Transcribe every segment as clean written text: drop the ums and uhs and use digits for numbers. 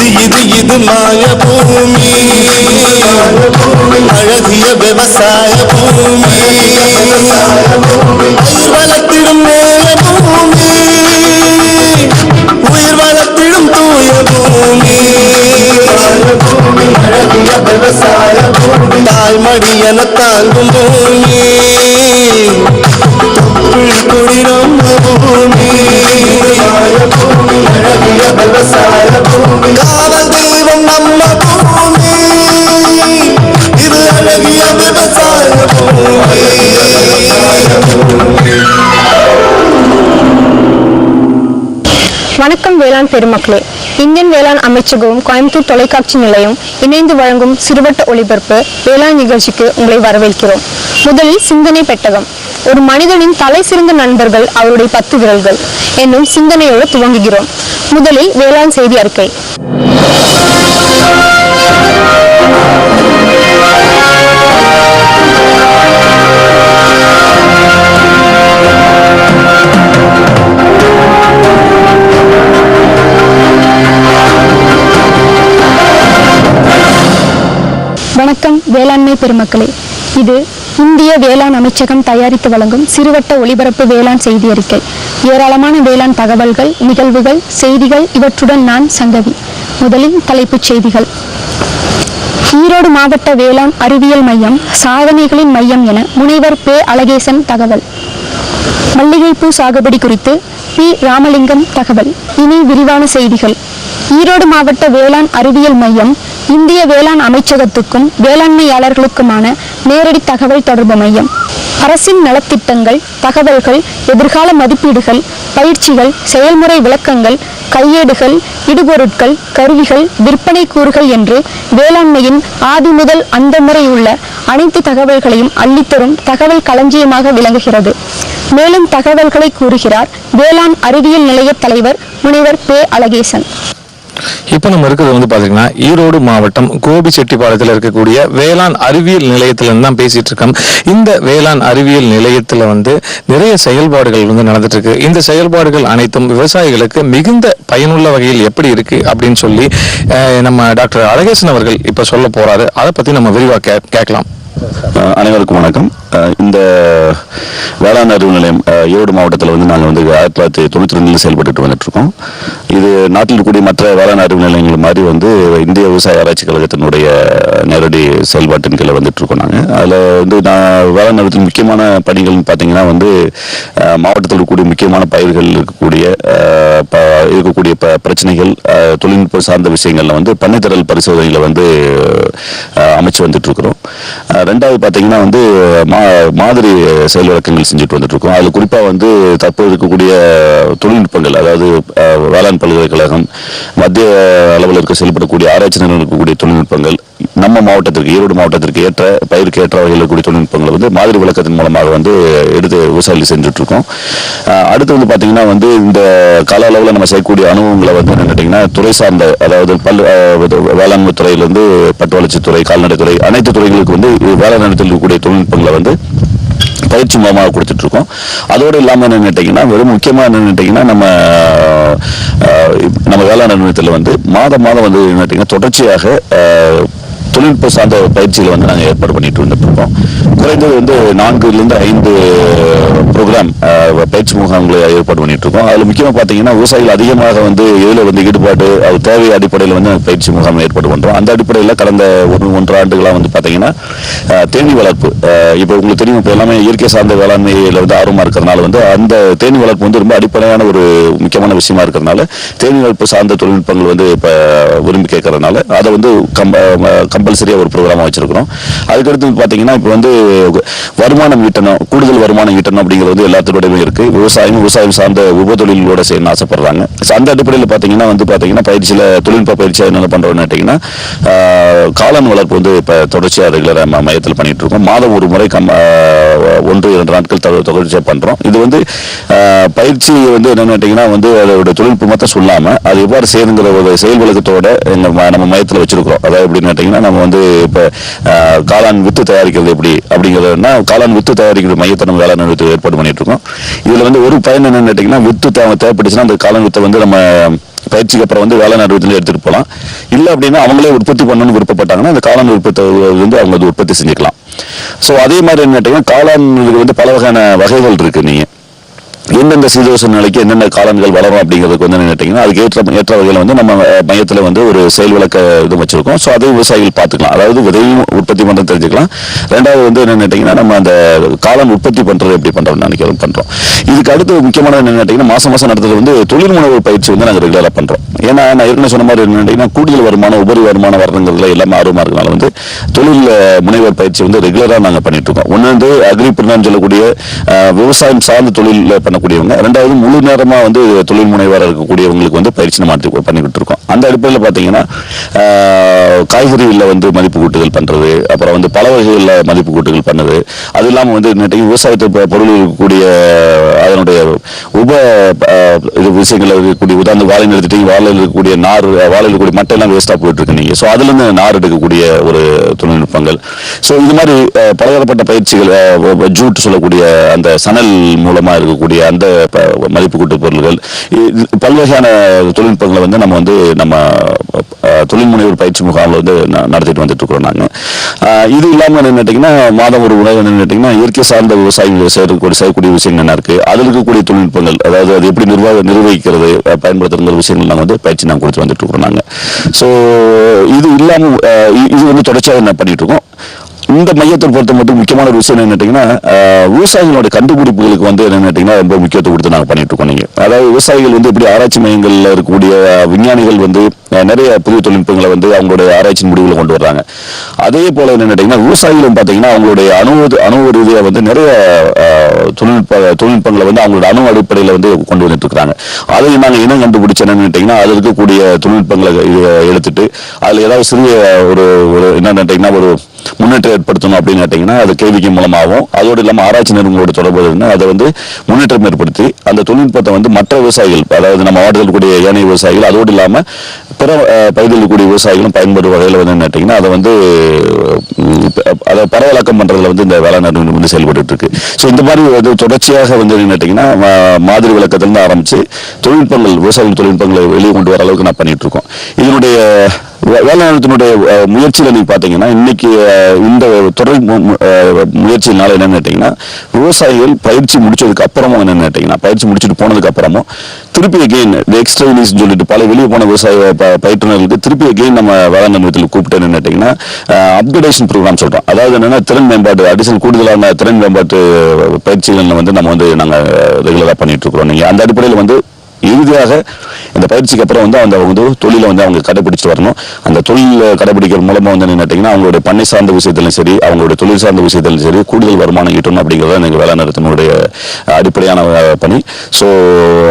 இது மாய பூமி, அழகிய விவசாய பூமி, உயிர் வளர்த்திடும் நேய பூமி, உயிர் வளர்த்திடும் தூய பூமி, அழகிய விவசாய பூமி, தாய்மடி என தாங்கும் பூமி, குளிரும் பூமி, அழகிய விவசாய பூமி, காவல் தெய்வம் நம்ம பூமி, இது அழகிய விவசாய பூமி. வணக்கம் வேளாண் பெருமக்களே, இந்தியன் வேளாண் அமைச்சகமும் கோயம்புத்தூர் தொலைக்காட்சி நிலையம் இணைந்து வழங்கும் சிறுவட்ட ஒளிபரப்பு வேளாண் நிகழ்ச்சிக்கு உங்களை வரவேற்கிறோம். முதலில் சிந்தனை பெட்டகம். ஒரு மனிதனின் தலை சிறந்த நண்பர்கள் அவருடைய 10 விரல்கள் என்னும் சிந்தனையோடு துவங்குகிறோம். முதலில் வேளாண் செய்தி அறிக்கை. வணக்கம் வேளாண்மை பெருமக்களே, இது இந்திய வேளாண் அமைச்சகம் தயாரித்து வழங்கும் சிறுவட்ட ஒளிபரப்பு வேளாண் செய்தி அறிக்கை. ஏராளமான வேளாண் தகவல்கள், நிகழ்வுகள், செய்திகள் இவற்றுடன் நான் சங்கவி. முதலில் தலைப்புச் செய்திகள். ஈரோடு மாவட்ட வேளாண் அறிவியல் மையம் சாதனைகளின் மையம் என முனைவர் பே. அழகேசன் தகவல். மல்லிகைப்பூ சாகுபடி குறித்து பி. ராமலிங்கம் தகவல். இனி விரிவான செய்திகள். ஈரோடு மாவட்ட வேளாண் அறிவியல் மையம் இந்திய வேளாண் அமைச்சகத்துக்கும் வேளாண்மையாளர்களுக்குமான நேரடி தகவல் தொடர்பு மையம். அரசின் நலத்திட்டங்கள், தகவல்கள், எதிர்கால மதிப்பீடுகள், பயிற்சிகள், செயல்முறை விளக்கங்கள், கையேடுகள், இடுபொருட்கள், கருவிகள், விற்பனை கூறுகள் என்று வேளாண்மையின் ஆதி முதல் அந்த முறை உள்ள அனைத்து தகவல்களையும் அள்ளித்தரும் தகவல் களஞ்சியமாக விளங்குகிறது. மேலும் தகவல்களை கூறுகிறார் வேளாண் அறிவியல் நிலைய தலைவர் முனைவர் பே. அழகேசன். இப்போ நம்ம இருக்கிறது பாத்தீங்கன்னா ஈரோடு மாவட்டம் கோபிச்செட்டிப்பாளையத்தில் இருக்கக்கூடிய வேளாண் அறிவியல் நிலையத்திலிருந்து தான் பேசிட்டு இருக்கோம். இந்த வேளாண் அறிவியல் நிலையத்தில் நிறைய செயல்பாடுகள் நடந்துட்டு இருக்கு. இந்த செயல்பாடுகள் அனைத்தும் விவசாயிகளுக்கு மிகுந்த பயனுள்ள வகையில் எப்படி இருக்கு அப்படின்னு சொல்லி நம்ம டாக்டர் அழகேசன் அவர்கள் இப்ப சொல்ல போறாரு. அதை பத்தி நம்ம விரிவாக கேட்கலாம். அனைவருக்கும் வணக்கம். இந்த வேளாண் அறிவு நிலையம் ஈரோடு மாவட்டத்தில் நாங்கள் 1992 செயல்பட்டு வந்துட்டு இருக்கோம். இது நாட்டில் இருக்கக்கூடிய மற்ற வேளாண் அறிவு நிலையங்கள் மாதிரி இந்திய விவசாய ஆராய்ச்சி கழகத்தினுடைய நேரடி செயல்பாட்டின் கீழே வந்துட்டு இருக்கோம். நாங்கள் அதில் நான் வேளாண் அறிவியல் முக்கியமான பணிகள்னு பார்த்தீங்கன்னா மாவட்டத்தில் இருக்கக்கூடிய முக்கியமான பயிர்கள் இருக்கக்கூடிய பிரச்சனைகள், தொழில்நுட்பம் சார்ந்த விஷயங்கள்ல பண்ணைத்திறல் பரிசோதனைகளை அமைச்சு வந்துட்டு இருக்கிறோம். ரெண்டாவது பார்த்தீங்கன்னா மாதிரி செயல் விளக்கங்கள் செஞ்சுட்டு வந்துட்டு இருக்கோம். அதில் குறிப்பாக தற்போது இருக்கக்கூடிய தொழில்நுட்பங்கள், அதாவது வேளாண் பல்கலைக்கழகம் மத்திய அளவில் இருக்க செயல்படக்கூடிய ஆராய்ச்சி நிறுவனம் இருக்கக்கூடிய தொழில்நுட்பங்கள் நம்ம மாவட்டத்திற்கு, ஈரோடு மாவட்டத்திற்கு ஏற்ற பயிருக்கு ஏற்ற வகையில் இருக்கக்கூடிய தொழில்நுட்பங்களை மாதிரி விளக்கத்தின் மூலமாக எடுத்து விவசாயிகள் செஞ்சுட்டு இருக்கோம். அடுத்து பார்த்தீங்கன்னா இந்த கால அளவில் நம்ம செய்யக்கூடிய அனுபவங்களை கேட்டீங்கன்னா துறை சார்ந்த, அதாவது வேளாண்மை துறையிலிருந்து பட்டு வளர்ச்சித்துறை, கால்நடைத்துறை, அனைத்து துறைகளுக்கு வேளாண் இருக்கக்கூடிய தொழில்நுட்பங்களை பயிற்சி மூலமாக கொடுத்துட்டு இருக்கோம். அதோடு இல்லாமல் என்னன்னு கேட்டீங்கன்னா வெறும் முக்கியமாக என்னன்னு கேட்டீங்கன்னா நம்ம வேளாண் நிறுவனத்தில் மாதம் என்ன கேட்டீங்கன்னா தொடர்ச்சியாக தொழில்நுட்ப சார்ந்த பயிற்சிகளை நாங்கள் ஏற்பாடு பண்ணிட்டு வந்துட்டு இருக்கோம். குறைந்தது 4-5 ப்ரோக்ராம் பயிற்சி முகாம்களை ஏற்பாடு பண்ணிட்டு இருக்கோம். அதில் முக்கியமாக பார்த்தீங்கன்னா விவசாயிகள் அதிகமாக இதில் ஈடுபாடு, அது தேவை அடிப்படையில் பயிற்சி முகாம் ஏற்பாடு பண்ணுறோம். அந்த அடிப்படையில் கடந்த 1-1.5 ஆண்டுகளாக பார்த்தீங்கன்னா தேனி வளர்ப்பு, இப்போ உங்களுக்கு தெரியும், இப்போ எல்லாமே இயற்கை சார்ந்த வேளாண்மையில் ஆர்வமாக இருக்கிறதுனால அந்த தேனி வளர்ப்பு ரொம்ப அடிப்படையான ஒரு முக்கியமான விஷயமா இருக்கிறதுனால தேனி வளர்ப்பு சார்ந்த தொழில்நுட்பங்கள் இப்போ விரும்பி கேட்கறதுனால அதை கம்பல்சரியா ஒரு ப்ரோக்ராமா வச்சிருக்கிறோம். அதுக்கடுத்து பார்த்தீங்கன்னா இப்போ வருமானம் ஈட்டணும், கூடுதல் வருமானம் ஈட்டணும் அப்படிங்கிறது எல்லாத்தோடய இருக்கு. விவசாயம் சார்ந்த உபதொழிலோட செய்யணும்னு ஆசைப்படுறாங்க. அந்த அடிப்படையில் பார்த்தீங்கன்னா பயிற்சியில் தொழில்நுட்ப பயிற்சியாக என்ன பண்றோம்னு கேட்டீங்கன்னா காளான் வளர்ப்பு இப்போ தொடர்ச்சியாக ரெகுலர் மையத்தில் பண்ணிட்டு இருக்கோம். மாதம் ஒரு முறை 1-2 நாட்கள் தொடர்ச்சியாக பண்றோம். இது பயிற்சி என்னன்னு கேட்டீங்கன்னா அதோட தொழில்நுட்பத்தை சொல்லாம அது எவ்வாறு செய்யுங்கிற ஒரு செயல் விளக்கத்தோட நம்ம மையத்தில் வச்சிருக்கிறோம். அதாவது எப்படின்னு கேட்டீங்கன்னா நம்ம இப்ப காளான் வித்து தயாரிக்கிறது எப்படி அப்படிங்கிறதுனா காளான் வித்து தயாரிக்கிற மையத்தை நம்ம வேளாண் ஏற்பாடு பண்ணிட்டு இருக்கோம். இதுல ஒரு பயன் என்னன்னு கேட்டீங்கன்னா வித்து தேவைப்பட்டுச்சுன்னா அந்த காளான் வித்தை நம்ம பயிற்சிக்கு அப்புறம் வந்து வேளாண் அறிவியல் எடுத்துட்டு போகலாம். இல்லை அப்படின்னா அவங்களே உற்பத்தி பண்ணணும்னு விருப்பப்பட்டாங்கன்னா அந்த காளான் உற்பத்தி வந்து அவங்க அது உற்பத்தி செஞ்சுக்கலாம். ஸோ அதே மாதிரி என்ன கேட்டீங்கன்னா காளான் வந்து பல வகையான வகைகள் இருக்கு. நீங்க எந்தெந்த சீதோஷ நிலைக்கு என்னென்ன காளான்கள் வளரும் அப்படிங்கிறதுக்கு வந்து கேட்டீங்கன்னா அதுக்கு ஏற்ற வகையில் வந்து நம்ம மையத்தில் வந்து ஒரு செயல் விளக்க இது வச்சிருக்கோம். ஸோ அதை விவசாயிகள் பார்த்துக்கலாம். அதாவது விதையும் உற்பத்தி பண்ணுறது தெரிஞ்சுக்கலாம். ரெண்டாவது வந்து என்ன கேட்டீங்கன்னா நம்ம அந்த காளான் உற்பத்தி பண்ணுறது எப்படி பண்ணுறோம்னு நினைக்கிறோம் பண்ணுறோம். இதுக்கு அடுத்து முக்கியமான என்ன கேட்டீங்கன்னா மாதம் நடத்துறது வந்து தொழில் முனைவோர் பயிற்சி வந்து நாங்கள் ரெகுலராக பண்ணுறோம். ஏன்னா நான் ஏற்கனவே சொன்ன மாதிரி என்ன கேட்டீங்கன்னா கூடுதல் வருமானம் உபரி வருமானம் வரணுங்கிறதுல எல்லாமே ஆர்வமாக இருக்கனால வந்து தொழில் முனைவோர் பயிற்சி வந்து ரெகுலராக நாங்கள் பண்ணிட்டு இருக்கோம். ஒன்று வந்து அக்ரிபிரினர்னு சொல்லக்கூடிய விவசாயம் சார்ந்த தொழில் பண்ணக்கூடியவங்க, ரெண்டாவது முழு நேரமா வந்து தொழில் முனைவராக இருக்கக்கூடியவங்களுக்கு வந்து பயிற்சி நம்ம பண்ணிக்கிட்டு இருக்கோம். அந்த அடிப்படையில் பார்த்தீங்கன்னா காய்கறிகளில் வந்து மதிப்பு கூட்டுதல் பண்றது, அப்புறம் வந்து பல வகைகளில் மதிப்பு கூட்டுதல் பண்ணது, அது இல்லாமல் வந்து விவசாயத்தை பொருள் இருக்கக்கூடிய அதனுடைய இது விஷயங்கள் இருக்கக்கூடிய உதாரணம் வாழை எடுத்துட்டு வாழையில் இருக்கக்கூடிய நார், வாழையில் இருக்கக்கூடிய மட்டை எல்லாம் வேஸ்டா போயிட்டு இருக்கு நீங்க. ஸோ அதுல இருந்து நார் எடுக்கக்கூடிய ஒரு தொழில்நுட்பங்கள். ஸோ இது மாதிரி பலதரப்பட்ட பயிற்சிகள், ஜூட் சொல்லக்கூடிய அந்த சணல் மூலமா இருக்கக்கூடிய அந்த மதிப்பு கூட்டு பொருள்கள், பல்வகையான தொழில்நுட்பங்களை வந்து நம்ம தொழில் முனைவோர் பயிற்சி முகாமில் வந்து நடத்திட்டு வந்துட்டு இருக்கிறோம் நாங்க. இது இல்லாம என்ன கேட்டீங்கன்னா மாதம் ஒரு உணவு என்ன கேட்டீங்கன்னா இயற்கை சார்ந்த விவசாயிகள் செய்யக்கூடிய விஷயங்கள் என்ன இருக்கு, அதில் இருக்கக்கூடிய தொழில்நுட்பங்கள், அதாவது அது எப்படி நிர்வகிக்கிறது பயன்படுத்துற விஷயங்கள் நாங்கள் வந்து பயிற்சி நாங்கள் கொடுத்து வந்துட்டு இருக்கிறோம் நாங்க. ஸோ இது இல்லாம இது வந்து தொடர்ச்சியாக என்ன பண்ணிட்டு இருக்கோம். இந்த மையத்தை பொறுத்த மட்டும் முக்கியமான ஒரு விஷயம் என்ன கேட்டீங்கன்னா விவசாயிகளுடைய கண்டுபிடிப்புகளுக்கு வந்து என்ன கேட்டீங்கன்னா ரொம்ப முக்கியத்துவம் கொடுத்து நாங்கள் பண்ணிட்டு இருக்கோம். நீங்க அதாவது விவசாயிகள் வந்து எப்படி ஆராய்ச்சி மையங்களில் இருக்கக்கூடிய விஞ்ஞானிகள் வந்து நிறைய புதிய தொழில்நுட்பங்களை வந்து அவங்களுடைய ஆராய்ச்சி முடிவுகளை கொண்டு வர்றாங்க. அதே போல என்ன கேட்டீங்கன்னா விவசாயிகளும் பார்த்தீங்கன்னா அவங்களுடைய அணு ரீதியாக வந்து நிறைய தொழில்நுட்பங்களை வந்து அவங்களோட அணு அடிப்படையில் வந்து கொண்டு வந்துட்டு இருக்கிறாங்க. அதை நாங்கள் இனம் கண்டுபிடிச்ச என்னன்னு கேட்டீங்கன்னா அதில் இருக்கக்கூடிய தொழில்நுட்பங்களை எடுத்துட்டு அதில் ஏதாவது சிறிய ஒரு என்னன்னு கேட்டீங்கன்னா ஒரு முன்னேற்றம் ஏற்படுத்தணும் அப்படின்னு கேட்டீங்கன்னா அது கேள்விக்கு மூலமாகவும் அதோடு இல்லாமல் ஆராய்ச்சி நிறுவனங்களோட தொடர்பு அதை வந்து முன்னேற்றம் ஏற்படுத்தி அந்த தொழில்நுட்பத்தை வந்து மற்ற விவசாயிகள், அதாவது நம்ம மாவட்டத்தில் கூடிய ஏனைய விவசாயிகள், அதோடு இல்லாமல் பிற பகுதியில் கூடிய விவசாயிகளும் பயன்படுற வகையில் வந்து கேட்டீங்கன்னா அதை வந்து அதை பரவலாக்கம் பண்றதுல வந்து இந்த வேளாண் நிறுவனம் வந்து செயல்பட்டு இருக்கு. ஸோ இந்த மாதிரி தொடர்ச்சியாக வந்து கேட்டீங்கன்னா மாதிரி விளக்கத்திலிருந்து ஆரம்பிச்சு தொழில்நுட்பங்கள், விவசாயிகள் தொழில்நுட்பங்களை வெளியே கொண்டு வர அளவுக்கு நான் பண்ணிட்டு இருக்கோம். இதனுடைய வேளாண்மையினுடைய முயற்சியில நீங்க பாத்தீங்கன்னா இன்னைக்கு இந்த தொடர் முயற்சியினால என்னன்னு கேட்டீங்கன்னா விவசாயிகள் பயிற்சி முடிச்சதுக்கு அப்புறமும் என்னன்னு கேட்டீங்கன்னா பயிற்சி முடிச்சுட்டு போனதுக்கு அப்புறமும் திருப்பி அகெயின் எக்ஸ்ட்ரா சொல்லிட்டு பல வெளியே போன விவசாய பயிற்றுநர்களுக்கு திருப்பி அகெயின் நம்ம வேளாண் நிறுவனத்தில் கூப்பிட்டு என்னன்னு கேட்டீங்கன்னா அப்கிரேடேஷன் ப்ரோக்ராம் சொல்றோம். அதாவது என்னன்னா திறன் மேம்பாட்டு, அடிஷனல் கூடுதலான திறன் மேம்பாட்டு பயிற்சிகள் வந்து நம்ம வந்து நாங்க ரெகுலரா பண்ணிட்டு இருக்கிறோம். நீங்க அந்த அடிப்படையில் வந்து இறுதியாக இந்த பயிற்சிக்கு அப்புறம் வந்து அந்த வந்து தொழிலை வந்து அவங்க கடைபிடிச்சிட்டு வரணும். அந்த தொழில் கடைபிடிக்கிற மூலமா வந்து கேட்டீங்கன்னா அவங்களுடைய பண்ணை சார்ந்த விஷயத்திலும் சரி, அவங்களுடைய தொழில் சார்ந்த விஷயத்திலும் சரி கூடுதல் வருமானம் ஈட்டணும் அப்படிங்கிறத எங்கள் வேளாண் நிறுவனத்தினுடைய அடிப்படையான பணி. ஸோ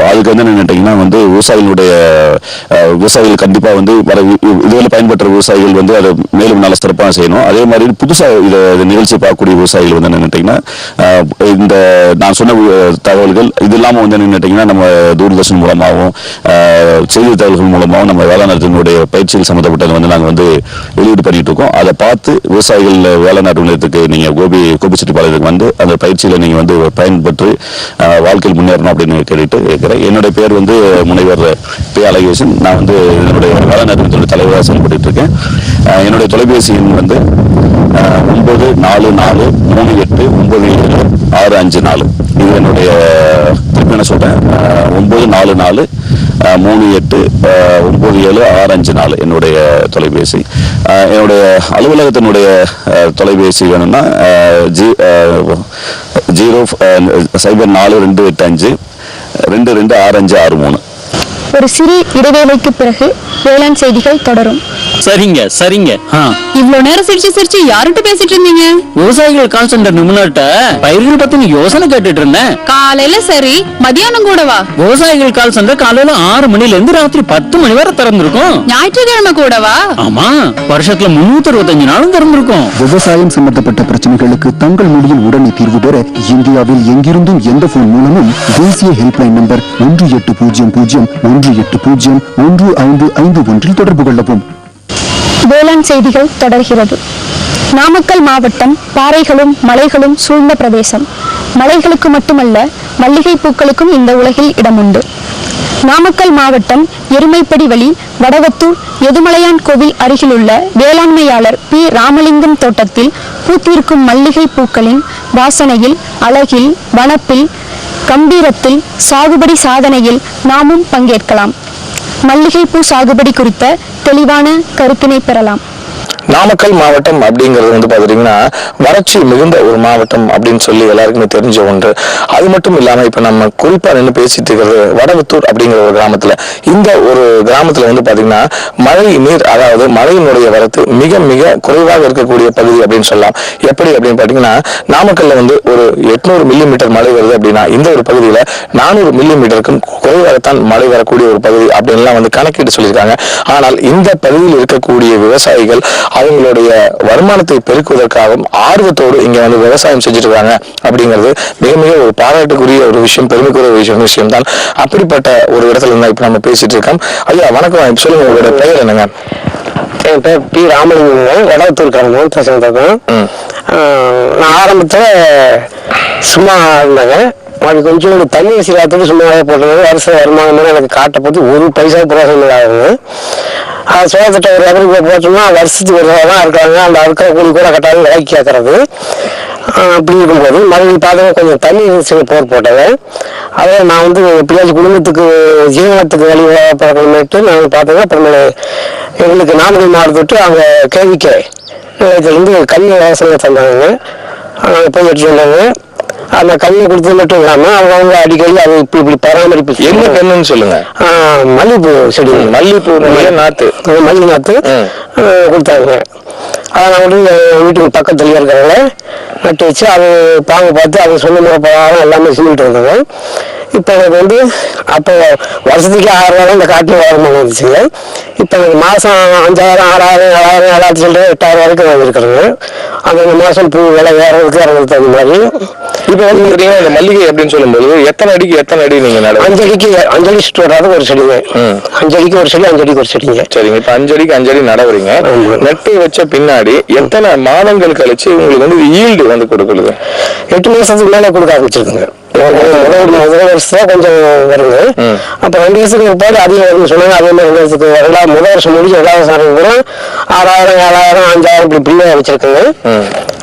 அதுக்கு வந்து கேட்டீங்கன்னா வந்து விவசாயிகள் கண்டிப்பாக வந்து இதுவரை பயன்பெற்ற விவசாயிகள் வந்து அதை மேலும் நல்ல சிறப்பாக செய்யணும். அதே மாதிரி புதுசாக இதை நிகழ்ச்சி பார்க்கக்கூடிய விவசாயிகள் வந்து கேட்டீங்கன்னா இந்த நான் சொன்ன தகவல்கள் இது இல்லாமல் வந்து கேட்டீங்கன்னா நம்ம தூர்தர்ஷன் மூலமாகவும் செய்தித்தாள்கள் மூலமாகவும் நம்ம வேளாண் நிறுவனத்தினுடைய பயிற்சிகள் சம்பந்தப்பட்டது வந்து நாங்கள் வந்து வெளியீடு பண்ணிட்டு இருக்கோம். அதை பார்த்து விவசாயிகள் வேளாண் நிறுவனத்துக்கு நீங்க கோபிச்செட்டிப்பாளையத்துக்கு வந்து அந்த பயிற்சியில நீங்க வந்து பயன்பெற்று வாழ்க்கையில் முன்னேறணும் அப்படின்னு கேட்டுட்டு இருக்கிறேன். என்னுடைய பேர் வந்து முனைவர் பி. அழகேசன். நான் வந்து என்னுடைய வேளாண் நிறுவனத்தினுடைய தலைவராக செயல்பட்டு இருக்கேன். என்னுடைய தொலைபேசி எண் வந்து 9443897654. இது என்னுடைய திருப்பி என்ன சொல்றேன் 9443897654 என்னுடைய தொலைபேசி. என்னுடைய அலுவலகத்தினுடைய தொலைபேசி வேணும்னா 00428522653. ஒரு சிறு இடைவேளைக்கு பிறகு வேளாண் செய்திகள் தொடரும். சரிங்க. இவ்வளவு நேரம் சிரிச்சு யார்கிட்ட பேசிட்டு இருந்தீங்க? விவசாயிகள் கால் சென்டர் நிபுணர்கிட்ட பயிர்கள் பத்தி யோசனை கேட்டுட்டு இருந்தேன். காலையில சரி, மதியானம் கூடவா? விவசாயிகள் கால் சென்டர் காலையில 6 மணில இருந்து ராத்திரி 10 மணி வரை திறந்திருக்கும். ஞாயிற்றுக்கிழமை கூடவா? ஆமா, வருஷத்துல 365 நாளும் திறந்திருக்கும். விவசாயம் சம்பந்தப்பட்ட பிரச்சனைகளுக்கு தங்கள் மொழியில் உடனே தீர்வு பெற இந்தியாவில் எங்கிருந்தும் எந்த போன் மூலமும் தேசிய ஹெல்ப்லைன் நம்பர் 1800-180-1551 தொடர்பு கொள்ளவும். வேளாண் செய்திகள் தொடர்கிறது. நாமக்கல் மாவட்டம் பாறைகளும் மலைகளும் சூழ்ந்த பிரதேசம். மலைகளுக்கு மட்டுமல்ல, மல்லிகை பூக்களுக்கும் இந்த உலகில் இடம் உண்டு. நாமக்கல் மாவட்டம் எருமைப்படி வழி வடவத்தூர் எதுமலையான் கோவில் அருகிலுள்ள வேளாண்மையாளர் பி ராமலிங்கம் தோட்டத்தில் பூத்திருக்கும் மல்லிகை பூக்களின் வாசனையில், அழகில், வனப்பில், கம்பீரத்தில், சாகுபடி சாதனையில் நாமும் பங்கேற்கலாம். மல்லிகை பூ சாகுபடி குறித்த தெளிவான கருத்தினை பெறலாம். நாமக்கல் மாவட்டம் அப்படிங்கிறது வந்து பாத்தீங்கன்னா வறட்சி மிகுந்த ஒரு மாவட்டம் அப்படின்னு சொல்லி எல்லாருக்குமே தெரிஞ்ச ஒன்று. அது மட்டும் இல்லாம இப்ப நம்ம குறிப்பா நின்று பேசிட்டு இருக்கிறது வடவத்தூர் அப்படிங்கிற ஒரு கிராமத்துல. இந்த ஒரு கிராமத்துல வந்து பாத்தீங்கன்னா மழை நீர், அதாவது மழையினுடைய வரத்து மிக மிக குறைவாக இருக்கக்கூடிய பகுதி அப்படின்னு சொல்லலாம். எப்படி அப்படின்னு பாத்தீங்கன்னா நாமக்கல்ல வந்து ஒரு 800 மில்லிமீட்டர் மழை வருது அப்படின்னா இந்த ஒரு பகுதியில 400 மில்லிமீட்டருக்கும் குறைவாகத்தான் மழை வரக்கூடிய ஒரு பகுதி அப்படின்லாம் வந்து கணக்கீடு சொல்லியிருக்காங்க. ஆனால் இந்த பகுதியில் இருக்கக்கூடிய விவசாயிகள் அவங்களுடைய வருமானத்தை பெருக்குவதற்காகவும் ஆர்வத்தோடு இங்க வந்து விவசாயம் செஞ்சுட்டு இருக்காங்க அப்படிங்கிறது மிக மிக ஒரு பாராட்டுக்குரிய ஒரு விஷயம், பெருமைக்குரிய ஒரு விஷயம் தான். அப்படிப்பட்ட ஒரு இடத்துல இருந்தா இப்ப நம்ம பேசிட்டு இருக்கோம். ஐயா வணக்கம், சொல்லுங்க உங்களோட பெயர் என்னங்க? என் பேர் பி ராமலிங்கம், வடவத்தூர்காரங்க பேசுறதுக்கும். நான் ஆரம்பத்துல சும்மா இருந்தாங்க, அது கொஞ்சம் தண்ணி வசதியாத்துக்கு சும்மாவே போட்டுருந்தாங்க. வருஷ வருமானம் எனக்கு காட்ட போது ஒரு பைசா பிரயோசனம் ஆகுது. அது சோழத்திட்ட ஒரு இடத்துக்கு போட்டோம்னா வருஷத்துக்கு ஒரு ரூபா தான் இருக்காங்க. அந்த இருக்கிற கூலி கூட கட்டாயம் விலைக்கு கேட்கறது. அப்படி இருக்கும்போது மறுபடியும் பார்த்தா கொஞ்சம் தண்ணி போர் போட்டது. அதை நான் வந்து எப்படியாச்சும் குடும்பத்துக்கு ஜீவனத்துக்கு வழி பார்க்கணுமேட்டு நான் பார்த்தேன். அப்புறமேல எங்களுக்கு நாமக்கல் மாவட்டத்து அங்கே கேவிக்கே நிலையத்திலேருந்து கல்வி விவசாயம் தந்தாங்க. போய் எடுத்து வந்தாங்க. அந்த கல்வி கொடுத்தது மட்டும் இல்லாமல் அவங்க அடிக்கடி அது இப்படி பராமரிப்பு. என்ன கண்ணுன்னு சொல்லுங்க? மல்லிகைப்பூ செடி, மல்லிகைப்பூ நாத்து, மல்லிகை நாற்று கொடுத்தாங்க. அதை நான் வந்து வீட்டுக்கு பக்கத்துல இருக்கிறவங்கள நட்டு வச்சு அது பாங்க பார்த்து அது சொன்ன முறை பிரகாரம் எல்லாமே செஞ்சுட்டு இருந்தாங்க. இப்போ எனக்கு வந்து அப்போ வருஷத்துக்கு 6,000 ரூபா இந்த காட்டில் வருமானம் வந்துச்சுங்க. இப்போ எனக்கு மாதம் 5,000, 6,000, 7,000, 7,000 சொல்லிட்டு 8,000 வரைக்கும் வாங்கியிருக்கிறேங்க. அந்த மாதம் பூ விலை ஏறதுக்கு இறங்குறது அந்த மாதிரி. இப்போ வந்து பார்த்தீங்கன்னா இந்த மல்லிகை அப்படின்னு சொல்லும்போது எத்தனை அடி நீங்க நட? 5 அடி சுற்று வராது ஒரு செடிங்க. 5 அடிக்கு ஒரு செடி, 5 அடிக்கு ஒரு செடிங்க. சரிங்க. இப்போ 5 அடி நடவுறீங்க. நட்டு வச்ச பின்னாடி எத்தனை மாதங்கள் கழிச்சு உங்களுக்கு வந்து ஈல்டு வந்து கொடுக்குறது? 8 மாசத்துக்கு மேலே கொடுக்க ஆரம்பிச்சிருக்குங்க. முதல் வருஷத்துல கொஞ்சம் வருங்க. அப்ப 2 வருஷத்துக்கு பிற்பாடு அதிகம் வரும்னு சொன்னாங்க. அதே மாதிரி 2 வருஷத்துக்கு முதல் வருஷம் முடிஞ்சு 2வது வருஷம் கூட 6,000, 7,000, 5,000 இப்படி பிள்ளைய வச்சிருக்குங்க.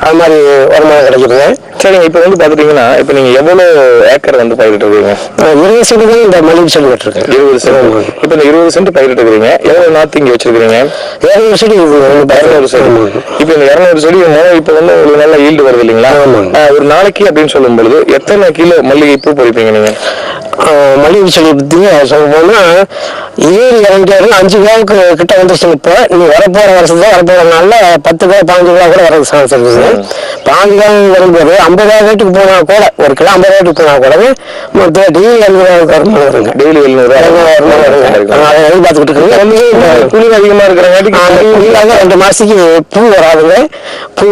அது மாதிரி வருமானம் கிடைக்குதுங்க. சரிங்க. இப்ப வந்து பாத்துட்டீங்கன்னா இப்ப நீங்க எவ்வளவு ஏக்கர் வந்து பயிரிட்டு இருக்கீங்க? 20 சென்ட் தான் இந்த மல்லிகை செடி வச்சிருக்கேன். 20 சென்ட். இப்ப இந்த 20 சென்ட் பயிரிட்டு இருக்கீங்க. எவ்வளவு நாத்து இங்க வச்சிருக்கீங்க? 200 செடி இருக்குது. 200 செடி. இப்ப இந்த 200 செடி இப்ப வந்து ஒரு நல்ல ஈல்டு வருது இல்லைங்களா? ஒரு நாளைக்கு அப்படின்னு சொல்லும் பொழுது எத்தனை கிலோ மல்லிகை பூ பறிப்பீங்க நீங்க? மல்லிகை செடி பத்தி சொல்ல போனா ஏறி இறங்கிட்டாரு 5 கிலோவுக்கு கிட்ட வந்துருச்சு. இப்போ நீ வரப்போற வருஷத்துல வரப்போற நாள்ல 10 கிலோ 15 கிலோ கூட வரது சான்ஸ் இருக்குது. 15 கிலோ வரும்போது 50,000 ரேட்டுக்கு போனா கூட, ஒரு கிலோ 50 ரேட்டுக்கு போனா கூட மொத்தம் டெய்லி 700 வருமானம் வருங்க. டெய்லி 700 அதை எதிர்பார்த்துக்கிட்டு இருக்கு. கூலி அதிகமா இருக்கிற 2 மாசத்துக்கு பூ வராதுங்க. பூ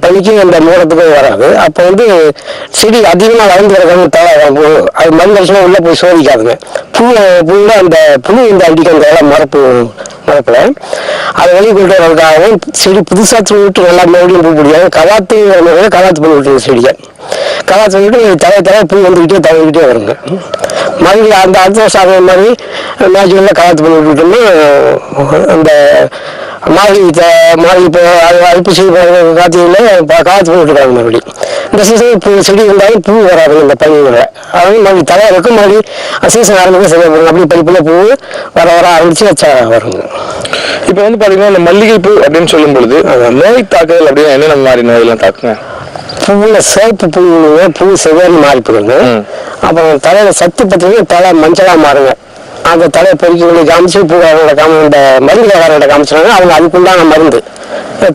பனிக்கு அந்த மூலத்துக்கும் வராது. அப்போ வந்து செடி அதிகமா வளர்ந்து வரணும். அது மண் வருஷமா உள்ள போய் சோதிக்காதுங்க. பூல அந்த புழு இந்த அடிக்க அந்த மரப்புல அதை வெளியே கொண்டு வரதுக்காகவும் செடி புதுசா விட்டு நல்லா மறுபடியும் பூ பிடிக்காது. கவாத்து பண்ணி விட்டுருங்க செடியை. கவாத்து பண்ணிட்டு தலை பூ வந்துக்கிட்டே தவறிக்கிட்டே வருங்க. மறுபடியும் அந்த அடுத்த வருஷம் அதே மாதிரி மேஜூரில் கவாத்து பண்ணி விட்டுட்டோம்னா அந்த மாறி இப்போ அழுப்பு செய்ய காத்தியில் காத்து பண்ணி விட்டுருக்காங்க. மறுபடியும் இந்த சீசன் பூ செடி இருந்தாலும் பூ வராது. இந்த பனியில் அதாவது மறுபடியும் தலை இருக்கும். மறுபடியும் சீசன் ஆரம்பிக்க சரியா போடுங்க. அப்படி படிப்புல பூ வர ஆரம்பிச்சு வச்சா வருங்க. இப்ப வந்து பாத்தீங்கன்னா இந்த மல்லிகை பூ அப்படின்னு சொல்லும் பொழுது நோய் தாக்குதல் அப்படின்னு என்னென்ன மாதிரி நோயெல்லாம் தாக்குங்க? பூவுல சேப்பு பூ செவ்வாறு மாறி போடுங்க. அப்புறம் தலையில சத்து பார்த்தீங்கன்னா தலை மஞ்சளா மாறுங்க. அந்த தலையை பொறிக்க காமிச்சு பூக்காரோட இந்த மருந்துகாரோட காமிச்சாங்க. அவங்க அதுக்குண்டான மருந்து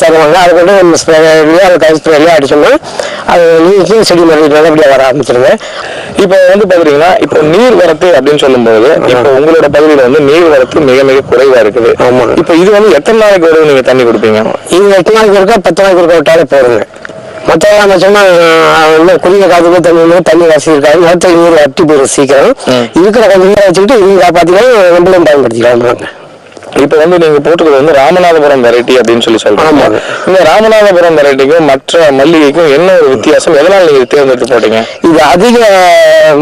தருவாங்க. அது கொண்டு நம்ம ஸ்ப்ரேலையோ அது கை ஸ்ப்ரேலையோ அடிச்சோம்னா அது நீக்கி செடி மருந்து நல்லபடியாக வர ஆரம்பிச்சிருங்க. இப்போ வந்து பாத்தீங்கன்னா இப்போ நீர் வரத்து அப்படின்னு சொல்லும்போது இப்போ உங்களோட பகுதியில வந்து நீர் வரத்து மிக மிக குறைவா இருக்குது. ஆமா. இப்போ இது வந்து எத்தனை நாளைக்கு ஒரு நீங்க தண்ணி கொடுப்பீங்க? இது 8 நாளைக்கு இருக்கா 10 நாளைக்கு இருக்க விட்டாலே போடுங்க. மற்றவங்க சொன்னா குடிய காலத்துக்கு தண்ணி வசதி இருக்காது. நிலத்தடி நீர் அட்டி போயிடும் சீக்கிரம். இருக்கிற கொஞ்சம் நீரை வச்சுக்கிட்டு இதையும் காப்பாற்றிக்கலாம், நம்மளும் பயன்படுத்திக்கலாம். இப்ப வந்து நீங்க போட்டுக்கிறது வந்து ராமநாதபுரம் வெரைட்டி அப்படின்னு சொல்லி சொல்றாங்க. இந்த ராமநாதபுரம் வெரைட்டிக்கும் மற்ற மல்லிகைக்கும் என்ன ஒரு வித்தியாசம்? எதனால நீங்க தேர்ந்தெடுத்து போட்டீங்க? இது அதிக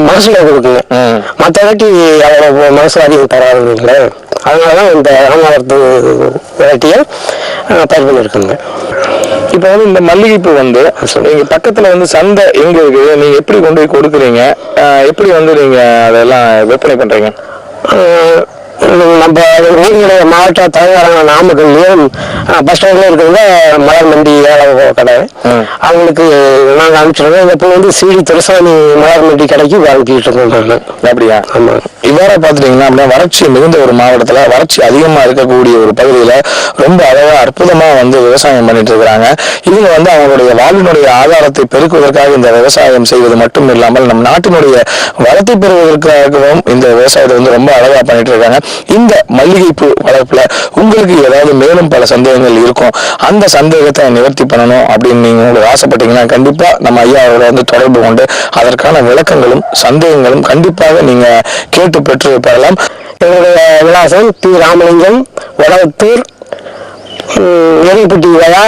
மகசூலை கொடுக்குங்க. மற்ற வெரைட்டி அவ்வளோ மகசூல் அதிகம் தராதுங்களே, அதனாலதான் இந்த ராமநாதபுரத்து வெரைட்டியை பயிர் பண்ணியிருக்குங்க. இப்ப வந்து இந்த மல்லிகைப்பூ வந்து நீங்க பக்கத்துல வந்து சந்தை எங்க இருக்குது, நீங்க எப்படி கொண்டு போய் கொடுக்குறீங்க, எப்படி வந்து நீங்க அதெல்லாம் விற்பனை பண்றீங்க? நம்ம ஊருடைய மாவட்ட தலைவரான நாமக்கல்லையும் பஸ் ஸ்டாண்ட்ல இருக்கிறத மலர் மண்டி கடை, அவங்களுக்கு நாங்கள் அனுப்பிச்சிருக்கோம். இந்த பூ வந்து சீடி துரசாமி மலர் மண்டி கடைக்கு வாங்கிட்டு இருக்கோம். அப்படியா? ஆமா. இவ்வாறு பார்த்துட்டீங்கன்னா அப்படின்னா வறட்சி மிகுந்த ஒரு மாவட்டத்துல, வறட்சி அதிகமா இருக்கக்கூடிய ஒரு பகுதியில ரொம்ப அழகா அற்புதமா வந்து விவசாயம் பண்ணிட்டு இருக்கிறாங்க. இவங்க வந்து அவங்களுடைய வாழ்வினுடைய ஆதாரத்தை பெருக்குவதற்காக இந்த விவசாயம் செய்வது மட்டும் இல்லாமல் நம் நாட்டினுடைய வளத்தை பெறுவதற்காகவும் இந்த விவசாயத்தை வந்து ரொம்ப அழகா பண்ணிட்டு இருக்காங்க. இந்த மல்லிகைப்பூ வளர்ப்புல உங்களுக்கு ஏதாவது மேலும் பல சந்தேகங்கள் இருக்கும், அந்த சந்தேகத்தை நிவர்த்தி பண்ணணும் அப்படின்னு நீங்க உங்களுக்கு ஆசைப்பட்டீங்கன்னா கண்டிப்பா நம்ம ஐயா அவரோட வந்து தொடர்பு கொண்டு அதற்கான விளக்கங்களும் சந்தேகங்களும் கண்டிப்பாக நீங்க கேட்டு பெற்று பெறலாம். என்னுடைய விலாசம் டி. ராமலிங்கம், வடவத்தூர், எரிப்பட்டி விழா,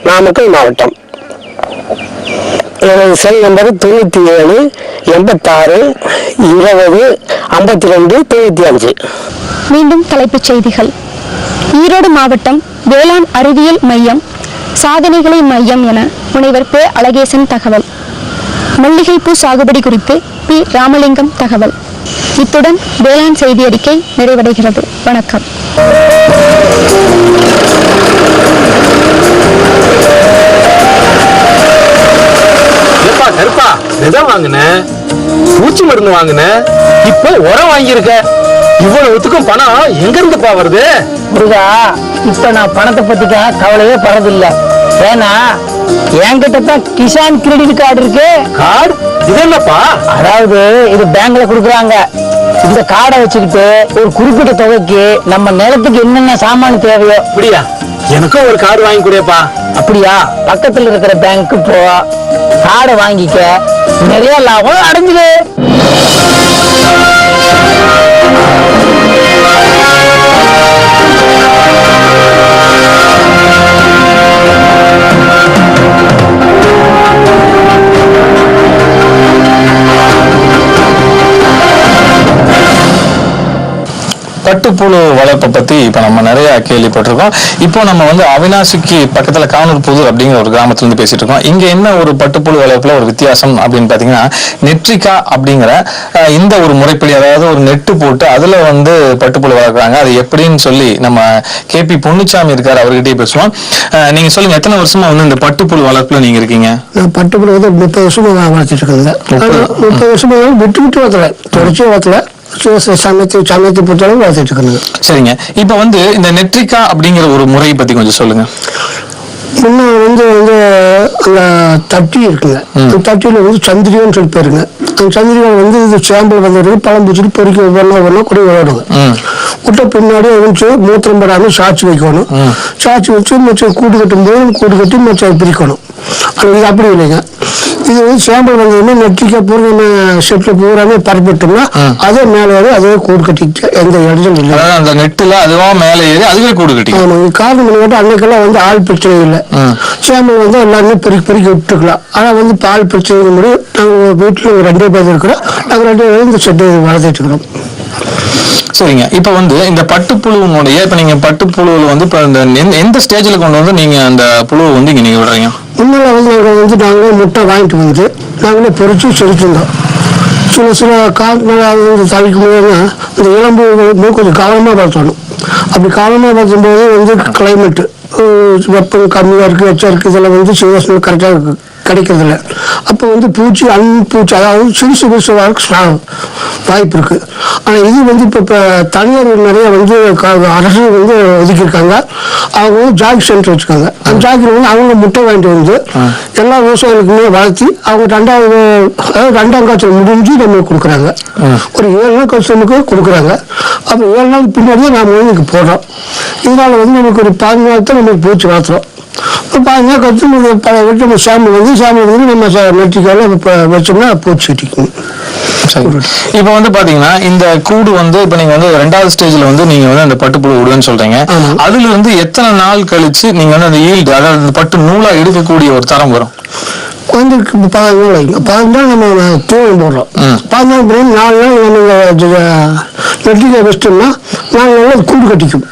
நாமக்கல் மாவட்டம். எனது செல் நம்பர் 97 86 20 52 95. மீண்டும் தலைப்புச் செய்திகள். ஈரோடு மாவட்டம் வேளாண் அறிவியல் மையம் சாதனைகளை மையம் என முனைவர் பே. அழகேசன் தகவல். மல்லிகைப்பூ சாகுபடி குறித்து பி. ராமலிங்கம் தகவல். இத்துடன் வேளாண் செய்தி அறிக்கை நிறைவடைகிறது. வணக்கம். கருப்பா விதை வாங்கின, பூச்சி மருந்து வாங்கின, இப்ப உரம் வாங்கியிருக்க, இவ்வளவுத்துக்கும் பணம் எங்க இருந்துப்பா வருது? முருகா, இப்ப நான் பணத்தை பத்திக்க கவலையே படுறதில்லை. ஏன்னா என்கிட்ட தான் கிசான் கிரெடிட் கார்டு இருக்கு. கார்டு? இது என்னப்பா? அதாவது இது பேங்க்ல கொடுக்குறாங்க. இந்த கார்டை வச்சுக்கிட்டு ஒரு குறிப்பிட்ட தொகைக்கு நம்ம நிலத்துக்கு என்னென்ன சாமான் தேவையோ. அப்படியா? எனக்கும் ஒரு கார்டு வாங்கி கொடுப்பா. அப்படியா? பக்கத்துல இருக்கிற பேங்க்கு போ, கார்டை வாங்கிக்க, நிறைய லாபம் அடைஞ்சுது. பட்டுப்புழு வளர்ப்பை பத்தி இப்ப நம்ம நிறைய கேள்விப்பட்டிருக்கோம். இப்போ நம்ம வந்து அவினாசிக்கு பக்கத்துல கானூர் புதூர் அப்படிங்கிற ஒரு கிராமத்துல இருந்து பேசிட்டு இருக்கோம். இங்க என்ன ஒரு பட்டுப்புழு வளர்ப்புல ஒரு வித்தியாசம் அப்படின்னு பாத்தீங்கன்னா, நெட்ரிகா அப்படிங்கிற இந்த ஒரு முறைப்படி, அதாவது ஒரு நெட்டு போட்டு அதுல வந்து பட்டுப்புழு வளர்க்குறாங்க. அது எப்படின்னு சொல்லி நம்ம KP பொன்னுச்சாமி இருக்காரு, அவர்கிட்டயே பேசுவோம். நீங்க சொல்லுங்க, எத்தனை வருஷமா வந்து இந்த பட்டுப்புழு வளர்ப்புல நீங்க இருக்கீங்க? பட்டுப்புழு வந்து 30 வருஷமா வளர்த்துட்டு இருக்காங்க. 30 வருஷமா விட்டு விட்டு வளர்த்தல, தொடர்ச்சியா வளர்த்தல, சமயத்தை பொறுத்தளவு வளர்த்துட்டு இருக்காங்க. சரிங்க. இப்ப வந்து இந்த நெட்ரிகா அப்படிங்கிற ஒரு முறையை பத்தி கொஞ்சம் சொல்லுங்க. இன்னும் வந்து அந்த தட்டி இருக்குங்க, அந்த தட்டியில வந்து சந்திரியான்னு சொல்லி பேருங்க. அந்த சந்திரியான் வந்து இது சாம்பிள் வந்து பழம் பூச்சிட்டு பொறிக்க ஒவ்வொன்றா கூட விளையாடுங்க. விட்ட பின்னாடி வந்து மூத்திரம் படாமல் சாட்சி வைக்கணும். சாட்சி வச்சு கூடு கட்டும் போது கூடு கட்டி மச்சம் பிரிக்கணும். அது அப்படி இல்லைங்க. இது வந்து சாம்பிள் வந்ததுன்னா நெற்றிக்கா பூரா நம்ம செட்டில் பூராமே பரப்பிட்டோம்னா அதே மேலே ஏறி அதே கூடு கட்டிட்டு எந்த இடத்துல இல்லை. அந்த நெட்டில் அதுவா மேலே ஏறி அதுவே கூடு கட்டி. ஆமாம். காரணம் பண்ணிக்கிட்டு அன்னைக்கெல்லாம் வந்து ஆள் பிரச்சனை இல்லை. சாம்பிள் வந்து எல்லாருமே பெருக்கி விட்டுக்கலாம். ஆனால் வந்து இப்போ ஆள் பிரச்சனை முடியும். நாங்கள் வீட்டில் ஒரு 2 பேர் இருக்கிறோம். நாங்கள் 2 பேரும் இந்த செட்டை வளர்த்துட்டு இருக்கிறோம். சரிங்க. இப்ப வந்து இந்த பட்டுப்புழுனுடைய இப்ப நீங்க பட்டுப்புழுவில் வந்து இப்ப எந்த ஸ்டேஜ்ல கொண்டு வந்து நீங்க அந்த புழுவை வந்து இங்க நீங்க விடுறீங்க? முன்னால வந்து நாங்களே முட்டை வாங்கிட்டு வந்து நாங்களே பொறிச்சு செலுத்திருந்தோம். சில காலத்தில் தவிக்கும் போதுன்னா இந்த இளம்பு கொஞ்சம் கவனமாக வளர்த்தணும். அப்படி கவனமாக வளர்த்தும்போது வந்து கிளைமேட்டு வெப்பம் கம்மியாக இருக்குது, எச்சா இருக்குது, இதெல்லாம் வந்து சீதோஷம் கரெக்டாக கிடைக்கிறதில்ல. அப்போ வந்து பூச்சி அதாவது சிறுசு வாய்ப்பு இருக்குது. ஆனால் இது வந்து இப்போ தனியார் நிறைய வந்து அரசு வந்து ஒதுக்கியிருக்காங்க. அவங்க வந்து ஜாக் சென்டர் வச்சுருக்காங்க. அந்த ஜாக்கில் வந்து அவங்க முட்டை வாங்கிட்டு வந்து எல்லா விவசாயிகளுக்குமே வளர்த்தி அவங்க 2ஆம் காய்ச்சல் முடிஞ்சு நம்மளுக்கு கொடுக்குறாங்க. ஒரு 7 நாள் கழிச்சு நமக்கு கொடுக்குறாங்க. அப்போ 7 நாள் பின்னாடியே நாம் வந்து இங்கே போடுறோம். இதனால் வந்து நமக்கு ஒரு 10 நாள் தான் நம்மளுக்கு பூச்சி வளர்த்துறோம். பாருங்க கற்று சாம்பல் வந்து நம்ம நெற்றிக்கால வச்சோம்னா பூச்சி கட்டிக்கும். இப்ப வந்து பாத்தீங்கன்னா இந்த கூடு வந்து இப்ப நீங்க வந்து 2வது ஸ்டேஜ்ல வந்து நீங்க வந்து அந்த பட்டுப்புழு விடுன்னு சொல்றீங்க. அதுல இருந்து எத்தனை நாள் கழிச்சு நீங்க வந்து அந்த ஈல்டு அதாவது பட்டு நூலா எடுக்கக்கூடிய ஒரு தரம் வரும்? வந்து 15 நாள் ஆகிக்கும். 15 நாள் நம்ம தூவம் போடுறோம். 15 நாள் 4 நாள் நம்ம நெற்றிக்காய் வச்சிட்டோம்னா 4 நாள் கூடு கட்டிக்கும்.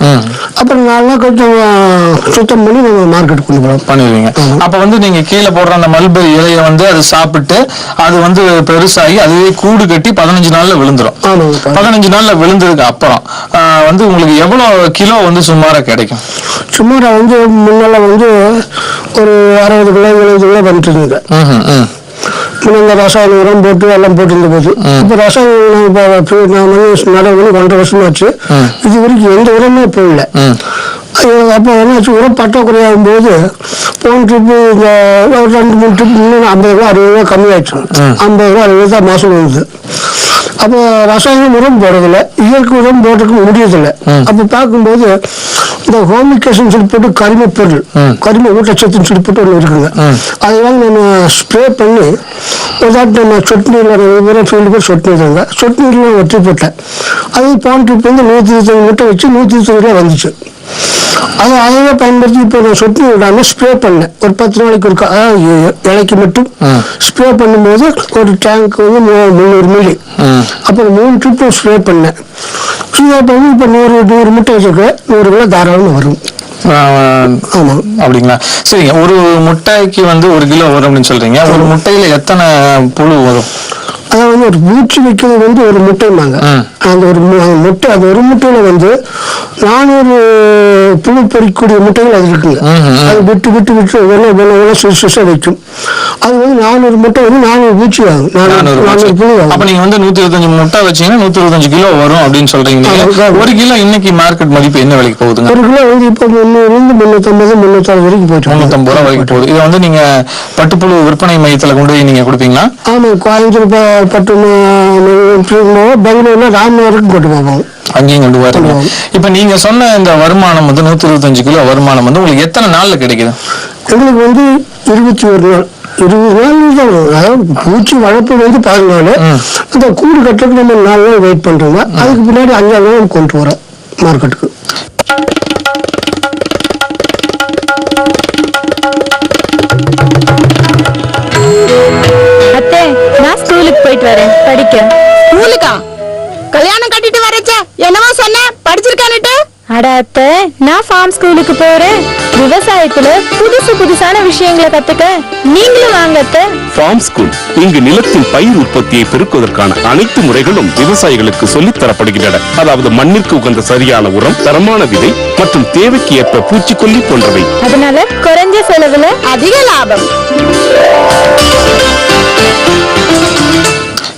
அப்புறம் 4 நாள் கொஞ்சம் சுத்தம் பண்ணி நம்ம மார்க்கெட் கொண்டு போகிறோம் பண்ணிடுவீங்க. அப்ப வந்து நீங்க கீழே போடுற அந்த மல்பெரி இலையை வந்து அது சாப்பிட்டு அது வந்து பெருசாகி அதுவே கூடு கட்டி 15 நாள்ல விழுந்துரும். 15 நாள்ல விழுந்ததுக்கு அப்புறம் வந்து உங்களுக்கு எவ்வளவு கிலோ வந்து சுமாரா கிடைக்கும்? சுமாரா வந்து முன்னால வந்து ஒரு 60 கிலோ 70 கிலோ வந்துட்டு இருந்தது. இந்த ரசாயன உரம் போட்டு எல்லாம் போட்டு போது இப்ப ரசாயன நடவு 1.5 வருஷம் ஆச்சு. இது வரைக்கும் எந்த உரமே போடல. அப்போ என்னாச்சு, உரம் பற்றாக்குறையாகும் போது போன ட்ரிப்பு இந்த 2-3 ட்ரிப் 50 ரூபா 60 ரூபா கம்மியாயிடுச்சு. 50 ரூபா 60 ரூபா மாசம் வருது. அப்போ ரசாயன உரம் போடுறதில்ல, இயற்கை உரம் போடுறதுக்கு முடியதில்லை. அப்போ பார்க்கும்போது இந்த ஹோமிகேஷன் சொல்லி போட்டு கரிம பொருள், கரிம ஊட்டச்சத்துன்னு சொல்லி போட்டு ஒன்று இருக்குங்க. அதெல்லாம் நம்ம ஸ்ப்ரே பண்ணி ஏதாட்டு நம்ம சொட்டு நீரில் ஃபீல்டு பேர் சொட்டு நீர் சொட்டு நீர்லாம் வெட்டி போட்டேன். அது போன ட்ரிப் வந்து 125 முட்டை வச்சு 125 ரூபா வந்துச்சு. அதையே பயன்படுத்தி இப்போ நான் சொட்டு நீர் விடாமல் ஸ்ப்ரே பண்ணேன். ஒரு 10 நாளைக்கு ஒரு இலைக்கு மட்டும் ஸ்ப்ரே பண்ணும்போது ஒரு டேங்க் வந்து 300 மில்லி, அப்புறம் 3 ட்ரிப்பு ஸ்ப்ரே பண்ணேன். ஸ்ப்ரே பண்ணி இப்போ 100 முட்டை வச்சுருக்கேன். 100 கிலோ தாராளமாக வரும். ஆமா அப்படிங்களா? சரிங்க. ஒரு முட்டைக்கு வந்து 1 கிலோ வரும் அப்படின்னு சொல்றீங்க. ஒரு முட்டையில எத்தனை புழு வரும்? அதாவது ஒரு பூச்சி வைக்கிறது வந்து ஒரு முட்டைமாங்க. அந்த ஒரு முட்டை, அந்த ஒரு முட்டையில வந்து 400 புழு பொறிக்கக்கூடிய முட்டைகள் அது இருக்குங்க. அது விட்டு விட்டு விட்டு வெள்ளை சிறுசா வைக்கும். அது வந்து 400 முட்டை வந்து 400 பூச்சி ஆகும். 400 புழு ஆகும். அப்ப நீங்க வந்து 125 முட்டை வச்சீங்கன்னா 125 கிலோ வரும் அப்படின்னு சொல்றீங்க. 1 கிலோ இன்னைக்கு மார்க்கெட் மதிப்பு என்ன விலைக்கு போகுதுங்க? 1 கிலோ வந்து இப்போ 350 360 வரைக்கும் போயிட்டு 350 ரூபா வரைக்கும் போகுது. இதை வந்து நீங்க பட்டுப்புழு விற்பனை மையத்துல கொண்டு போய் நீங்க கொடுப்பீங்களா? ஆமா, கோயம்புத்தூர் பட்டு பெங்களூர்ல ராமநாதருக்கு கொண்டு போவோம். அங்கேயும் கொண்டு போறீங்க. இப்ப நீங்க சொன்ன இந்த வருமானம் வந்து 125 கிலோ வருமானம் வந்து உங்களுக்கு எத்தனை நாள்ல கிடைக்குது? எங்களுக்கு வந்து 21 நாள் 20 நாள் தான். அதாவது பூச்சி வளர்ப்பு வந்து 14 நாள். இந்த கூடு கட்டுறதுக்கு நம்ம 4 நாள் வெயிட் பண்றோங்க. அதுக்கு பின்னாடி 5ஆவது நாள் கொண்டு வரோம் மார்க்கெட்டுக்கு. அத்தை, நான் ஸ்கூலுக்கு போயிட்டு வரேன் படிக்க. ஸ்கூலுக்கா? கல்யாணம் கட்டிட்டு வரச்சே என்னவோ சொன்ன படிச்சிருக்கானுட்டு? அட அத்தை, நான் ஃபார்ம் ஸ்கூலுக்கு போறேன். விவசாயத்துல புதுசான விஷயங்களை கத்துக்க நீங்களும் வாங்க அத்தை. ஃபார்ம் ஸ்கூல் இங்கு நிலத்தின் பயிர் உற்பத்தியை பெருக்குவதற்கான அனைத்து முறைகளும் விவசாயிகளுக்கு சொல்லித் தரப்படுகின்றன. அதாவது மண்ணிற்கு உகந்த சரியான உரம், தரமான விதை மற்றும் தேவைக்கு ஏற்ப பூச்சிக்கொல்லி போன்றவை. அதனால குறைஞ்ச செலவுல அதிக லாபம்.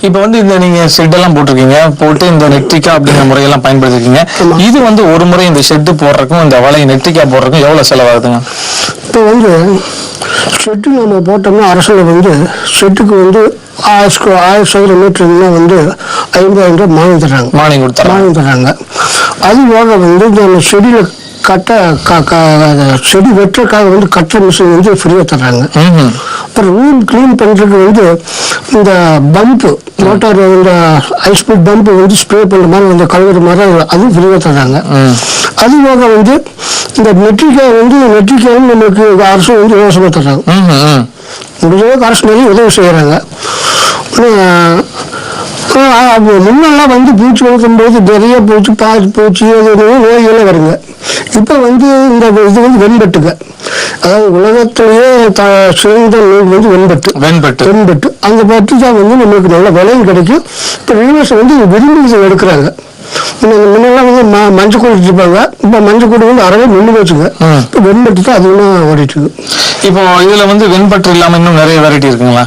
இப்ப வந்து இந்த நீங்க ஷெட் எல்லாம் போட்டிருக்கீங்க, போட்டு இந்த நெட்ரிக்கா அப்படிங்கிற முறையெல்லாம் பயன்படுத்திருக்கீங்க. இது வந்து ஒரு முறை இந்த ஷெட்டு போடுறதுக்கும் இந்த வலை நெட்ரிக்கா போடுறதுக்கும் எவ்வளவு செலவாகுதுங்க? இப்போ வந்து ஷெட்டு நம்ம போட்டோம்னா அரசுல வந்து ஷெட்டுக்கு வந்து 1000 சதுர மீட்டருன்னா வந்து 50,000 ரூபாய் மானியம் தர்றாங்க. அது போக வந்து நம்ம செடியில செடி வெட்டுறதுக்காக வந்து கட்டுற மிஷின் வந்து ஃப்ரீயா தர்றாங்க. அப்புறம் ரூம் கிளீன் பண்றதுக்கு வந்து இந்த பம்பு மோட்டார் இந்த ஹைஸ்பீட் பம்பு வந்து ஸ்ப்ரே பண்ற மாதிரி அந்த கழுவுற மாதிரி அதுவும் ஃப்ரீயா தர்றாங்க. அது போக வந்து இந்த நெற்றிக்காய் நமக்கு அரசு வந்து இலவசமா தர்றாங்க. முடிஞ்சளவுக்கு அரசு நிறைய உதவி செய்யறாங்க. முன்னெல்லாம் வந்து பூச்சி வளர்க்கும் போது நிறைய பூச்சி பூச்சி நோய்கள்லாம் வருங்க. இப்ப வந்து இந்த இது வந்து வெண்பட்டுங்க. அதாவது உலகத்திலேயே சிறந்த நோய் வந்து வெண்பட்டு அந்த பட்டு தான் வந்து நம்மளுக்கு நல்ல விலையும் கிடைக்கும். இப்ப விவசாயம் வந்து விரும்பி இதை எடுக்கிறாங்க. முன்னெல்லாம் வந்து மஞ்சள் கூடு இருப்பாங்க. இப்ப மஞ்சள் கூடு வந்து அறவே நின்று வச்சுங்க. இப்ப வெண்பட்டு தான் அதிகமா ஓடிட்டு இருக்கு. இப்போ இதுல வந்து வெண்பட்டு இல்லாம இன்னும் நிறைய வெரைட்டி இருக்குங்களா?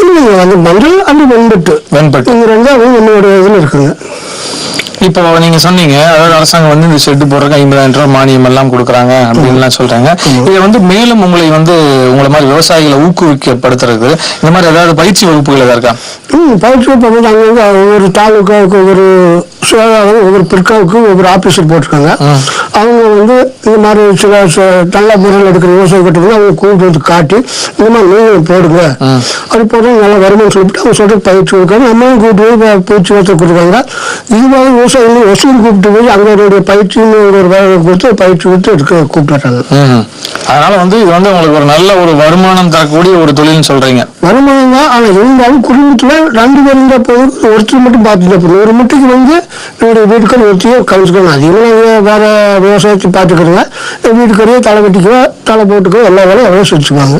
இல்லைங்க, வந்து மஞ்சள் அண்ட் வெண்பட்டு இந்த ரெண்டும் என்னோட இதுல இருக்குங்க. இப்போ நீங்க சொன்னீங்க, அதாவது அரசாங்கம் வந்து இந்த ஷெட் போடுறதுக்கு 50,000 ரூபாய் மானியம் எல்லாம் கொடுக்குறாங்க அப்படின்னு சொல்றாங்க. இதை வந்து மேலும் உங்களை மாதிரி விவசாயிகளை ஊக்குவிக்கப்படுத்துறது இந்த மாதிரி ஏதாவது பயிற்சி வகுப்புகள் ஏதாவது இருக்கா? பயிற்சி வகுப்பு அங்கே ஒவ்வொரு தாலுக்காவுக்கு ஒவ்வொரு பிற்காவுக்கு ஒவ்வொரு ஆபீசர் போட்டிருக்காங்க. அவங்க வந்து இந்த மாதிரி சில நல்ல முறையில் எடுக்கிற விவசாய கட்டுறது அவங்க கூப்பிட்டு வந்து காட்டி இந்த மாதிரி நீங்களும் போடுங்க அது போடுறது நல்லா வருமானம் சொல்லிட்டு அவங்க சொல்லிட்டு பயிற்சி கொடுக்காங்க. நம்மளும் கூப்பிட்டு போய் பூச்சி வளர்த்து கொடுக்குறாங்க. இதுவாக விவசாயிகளும் வசூல் கூப்பிட்டு போய் அவங்களுடைய பயிற்சின்னு ஒரு வேலை கொடுத்து பயிற்சி கொடுத்து எடுக்க கூப்பிட்டுறாங்க. அதனால வந்து இது வந்து உங்களுக்கு ஒரு நல்ல ஒரு வருமானம் தரக்கூடிய ஒரு தொழில்னு சொல்றீங்க. வருமானம் தான். ஆனால் இருந்தாலும் குடும்பத்துல 2 பேர் இருந்தால் போதும். ஒருத்தர் மட்டும் பார்த்துட்டு போதும். ஒரு முட்டைக்கு வந்து என்னுடைய வீட்டுக்கு ஒருத்தையோ கழிச்சுக்கணும். அதிகமாக வேற விவசாயத்தை பார்த்துக்கிறோங்க. வீட்டுக்கறியோ தலை வெட்டிக்கோ தலை போட்டுக்கோ எல்லா வேலையும் எவ்வளோ செஞ்சுக்குவாங்க.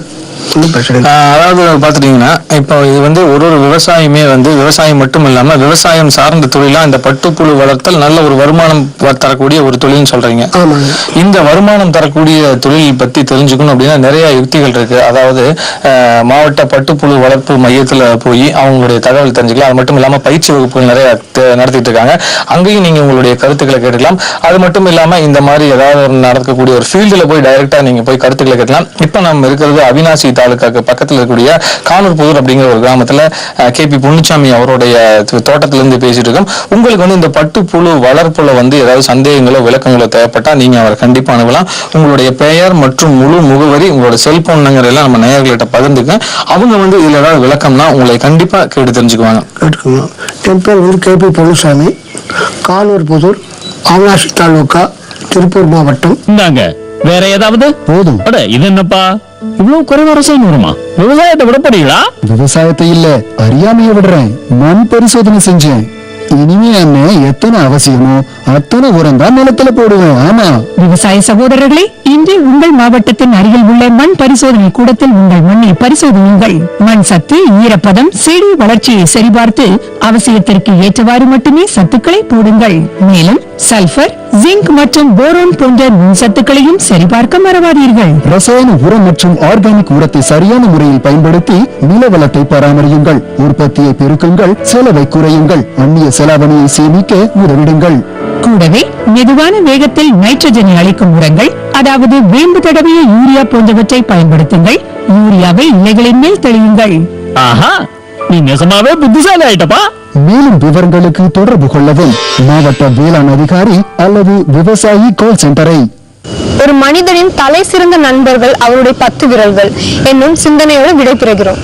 அதாவது பாத்துட்டீங்கன்னா இப்போ இது வந்து ஒரு விவசாயமே வந்து விவசாயம் மட்டும் இல்லாம விவசாயம் சார்ந்த தொழிலா இந்த பட்டுப்புழு வளர்த்தல் நல்ல ஒரு வருமானம் தரக்கூடிய ஒரு தொழில்னு சொல்றீங்க. இந்த வருமானம் தரக்கூடிய தொழில் பத்தி தெரிஞ்சுக்கணும் அப்படின்னா நிறைய யுக்திகள் இருக்கு. அதாவது மாவட்ட பட்டுப்புழு வளர்ப்பு மையத்துல போய் அவங்களுடைய தகவல் தெரிஞ்சுக்கலாம். அது மட்டும் இல்லாம பயிற்சி வகுப்புகள் நிறைய நடத்திட்டு இருக்காங்க. அங்கேயும் நீங்க உங்களுடைய கருத்துக்களை கேட்டுக்கலாம். அது மட்டும் இல்லாம இந்த மாதிரி ஏதாவது நடக்கக்கூடிய ஒரு ஃபீல்டுல போய் டைரக்டா நீங்க போய் கருத்துக்களை கேட்கலாம். இப்ப நம்ம இருக்கிறது அவினாசி தாலுக்காக்கு பக்கத்தில் இருக்கக்கூடிய கானூர் புதூர் அப்படிங்கிற ஒரு கிராமத்துல KP பொன்னுச்சாமி அவருடைய தோட்டத்திலிருந்து பேசிட்டு இருக்கோம். உங்களுக்கு வந்து இந்த பட்டுப்புழு வளர்ப்புல வந்து ஏதாவது சந்தேகங்களோ விளக்கங்களோ தேவைப்பட்டா நீங்க அவரை கண்டிப்பா அனுப்பலாம். உங்களுடைய பெயர் மற்றும் முழு முகவரி உங்களோட செல்போன் நம்பர் எல்லாம் நம்ம நேயர்கள்ட்ட பகிர்ந்துக்க. அவங்க வந்து இதுல ஏதாவது விளக்கம்னா உங்களை கண்டிப்பா கேட்டு தெரிஞ்சுக்குவாங்க. என் பேர் வந்து KP பொன்னுச்சாமி, கானூர் புதூர், அவினாசி தாலுக்கா, திருப்பூர் மாவட்டம். இந்தாங்க வேற ஏதாவது போதும். இது என்னப்பா இவ்வளவு குறைவா ரசாயனம் வருமா? விவசாயத்தை விட போறீங்களா? விவசாயத்தை இல்ல அறியாமைய விடுறேன். மண் பரிசோதனை செஞ்சேன். இனிமே அண்ணன் எத்தனை அவசியமோ அத்தனை உரம் தான் நிலத்துல போடுவேன். ஆமா விவசாய சகோதரர்களே, இன்று உங்கள் மாவட்டத்தின் அருகில் உள்ள மண் பரிசோதனை கூடத்தில் உங்கள் மண்ணை பரிசோதனையுங்கள். மண் சத்து, ஈரப்பதம், செடி வளர்ச்சியை சரிபார்த்து அவசியத்திற்கு ஏற்றவாறு மட்டுமே சத்துக்களை போடுங்கள். மேலும் சல்பர், ஜிங்க் மற்றும் போரோன் போன்ற சத்துக்களையும் சரிபார்க்க மறவாதீர்கள். ரசாயன உரம் மற்றும் ஆர்கானிக் உரத்தை சரியான முறையில் பயன்படுத்தி நில வளத்தை பராமரியுங்கள். உற்பத்தியை பெருக்குங்கள், செலவை குறையுங்கள், அந்நிய செலாவணியை சேமிக்க உதவிடுங்கள். கூடவே மெதுவான வேகத்தில் நைட்ரஜனை அளிக்கும் உரங்கள், அதாவது வேம்பு தடவிய யூரியா போன்றவற்றை பயன்படுத்துங்கள். யூரியாவை இலைகளின் மேல் தெளியுங்கள். ஆஹா, நீ நெசமாவே புத்திசாலி ஆயிட்டப்பா. மேலும் விவரங்களுக்கு தொடர்பு கொள்ளவும் மாவட்ட வேளாண் அதிகாரி அல்லது விவசாயி கால் சென்டரை. ஒரு மனிதனின் தலை சிறந்த நண்பர்கள் அவருடைய 10 விரல்கள் என்னும் சிந்தனையோடு விடைபெறுகிறோம்.